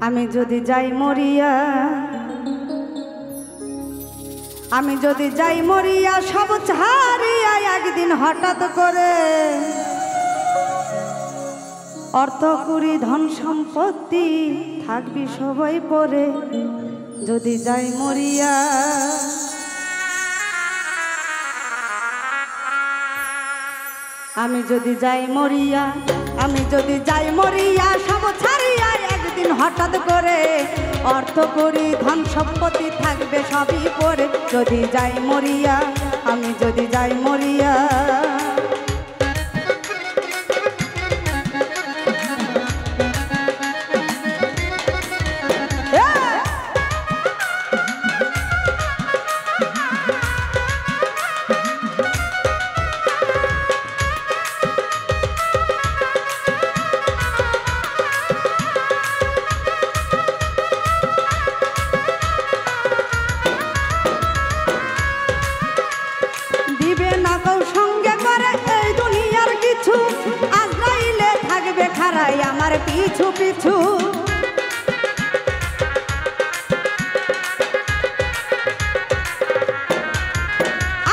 আমি যদি যাই মরিয়া, আমি যদি যাই মরিয়া, সব ছাড়িয়া একদিন হঠাৎ করে অর্থ কুড়ি ধন সম্পত্তি থাকবি সবাই পরে। যদি যাই মরিয়া, আমি যদি যাই মরিয়া, আমি যদি যাই মরিয়া, সব ছাড়িয়া একদিন হঠাৎ করে অর্থ করি ধন সম্পত্তি থাকবে সবই পরে। যদি যাই মরিয়া, আমি যদি যাই মরিয়া। আমার পিছু পিছু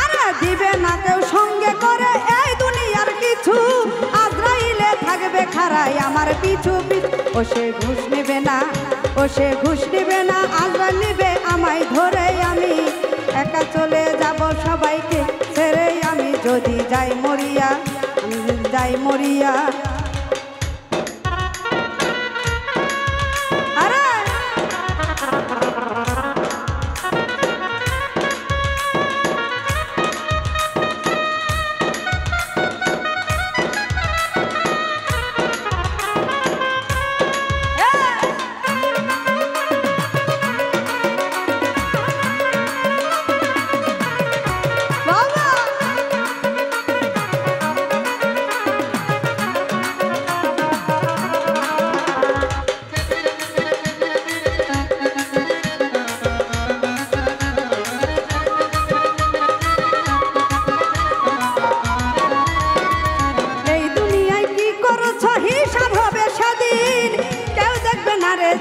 আরে দিবে না কেউ সঙ্গে করে এই দুনিয়ার কিছু। আজরাইলে থাকবে খাড়াই আমার পিছু পিছু। ও সে ঘুষ নেবে না, ও সে ঘুষ নেবে না, আজরাইল নেবে আমায় ধরে। আমি একা চলে যাব সবাইকে ছেড়ে। আমি যদি যাই মরিয়া, আমি যদি যাই মরিয়া।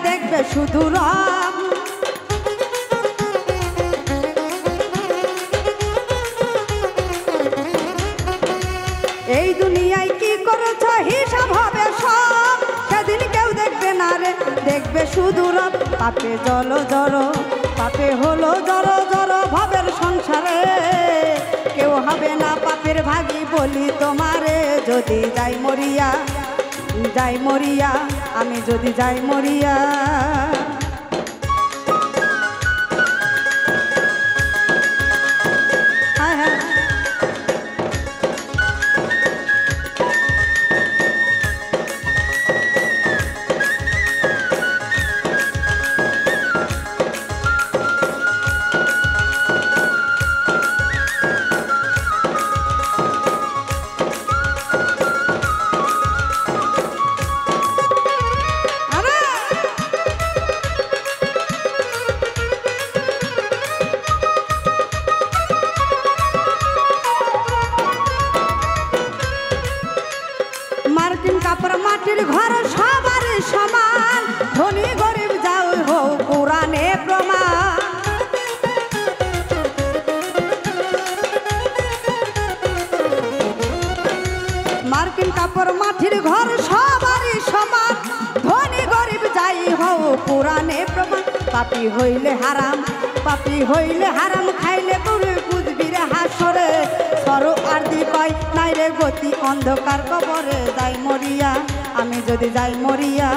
দেখবে শুধু রব, এই দুনিয়ায় কি করেছ হিসাব হবে সব। সেদিন কেউ দেখবে না রে, দেখবে শুধু রব। পাপে জল জড়, পাপে হলো জড় জড় ভবের সংসারে। কেউ হবে না পাপের ভাগী বলি তোমারে। যদি যাই মরিয়া, যাই মরিয়া, আমি যদি যাই মরিয়া। মাটির ঘর সবার সমান, ধনী গরিব যাও হও পুরাণে প্রমাণ। মার্কিন কাপড় মাটির ঘর সবারই সমান, ধনী গরিব যাই হও পুরাণে প্রমাণ। পাপি হইলে হারাম, পাপি হইলে হারাম, খাইলে গরু বুঝবি রে হাসরে। সর আর দি কয় নাই রে গতি অন্ধকার কবরে। যাই মরিয়া, আমি যদি যাই মরিয়া।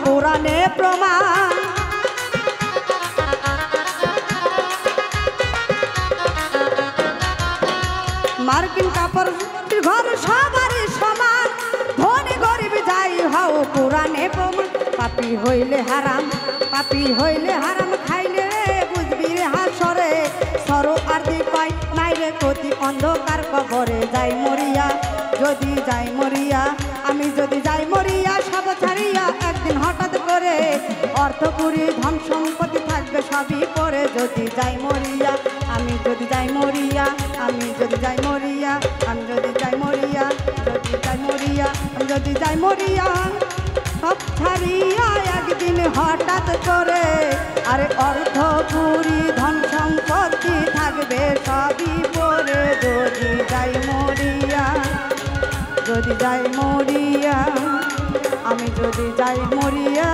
পুরাণে প্রমাণ। মার্কিন কাপড় ঘর সবারই সমান, ধনী গরিব যাই হও পুরাণে প্রমাণ। পাপী হইলে হারাম, পাপী হইলে হারাম খাইলে বুঝবি রে হাসরে। সর আর দি কয় নাই রে ক্ষতি অন্ধকার কবরে যাই মরিয়া, যদি যাই মরিয়া, আমি যদি যাই মরিয়া সব ছাড়িয়া একদিন হঠাৎ করে অর্থপুরী ধন সম্পত্তি থাকবে সবই পরে যদি যাই মরিয়া, আমি যদি যাই মরিয়া, আমি যদি যাই মরিয়া, আমি যদি যাই মরিয়া, যদি যাই মরিয়া, আমি যদি যাই মরিয়া সব ছাড়িয়া একদিন হঠাৎ করে। আরে অর্থপুরী ধন সম্পত্তি থাকবে সবই পরে যদি যাই মরিয়া, যদি যাই মরিয়া, আমি যদি যাই মরিয়া।